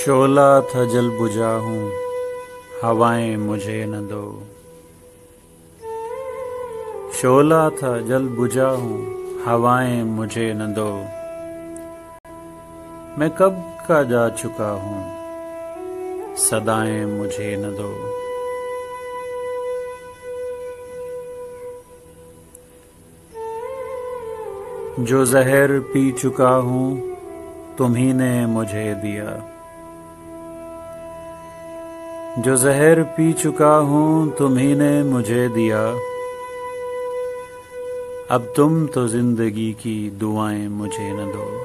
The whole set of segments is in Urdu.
شعلہ تھا جل بجھا ہوں، ہوائیں مجھے نہ دو۔ شعلہ تھا جل بجھا ہوں، ہوائیں مجھے نہ دو۔ میں کب کا جا چکا ہوں، صدائیں مجھے نہ دو۔ جو زہر پی چکا ہوں تمہیں نے مجھے دیا۔ جو زہر پی چکا ہوں تمہیں نے مجھے دیا۔ اب تم تو زندگی کی دعائیں مجھے نہ دو۔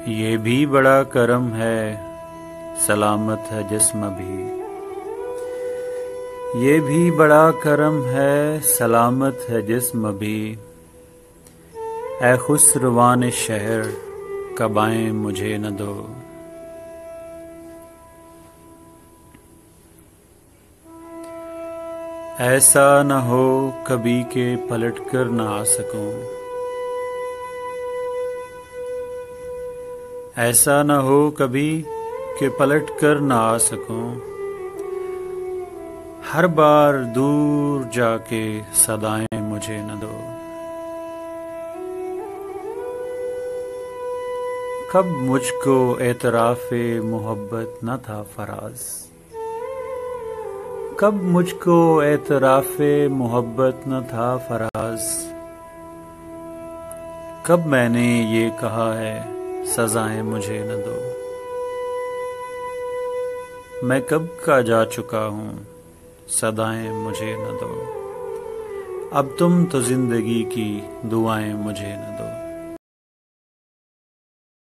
یہ بھی بڑا کرم ہے، سلامت ہے جسم بھی۔ یہ بھی بڑا کرم ہے، سلامت ہے جسم بھی۔ اے خسروان شہر، قبائیں مجھے نہ دو۔ ایسا نہ ہو کبھی کہ پلٹ کر نہ آ سکوں۔ ایسا نہ ہو کبھی کہ پلٹ کر نہ آ سکوں۔ ہر بار دور جا کے صدائیں مجھے نہ دو۔ کب مجھ کو اعتراف محبت نہ تھا فراز۔ کب مجھ کو اعتراف محبت نہ تھا فراز۔ کب میں نے یہ کہا ہے سزائیں مجھے نہ دو۔ میں کب کا جا چکا ہوں، صدائیں مجھے نہ دو۔ اب تم تو زندگی کی دعائیں مجھے نہ دو۔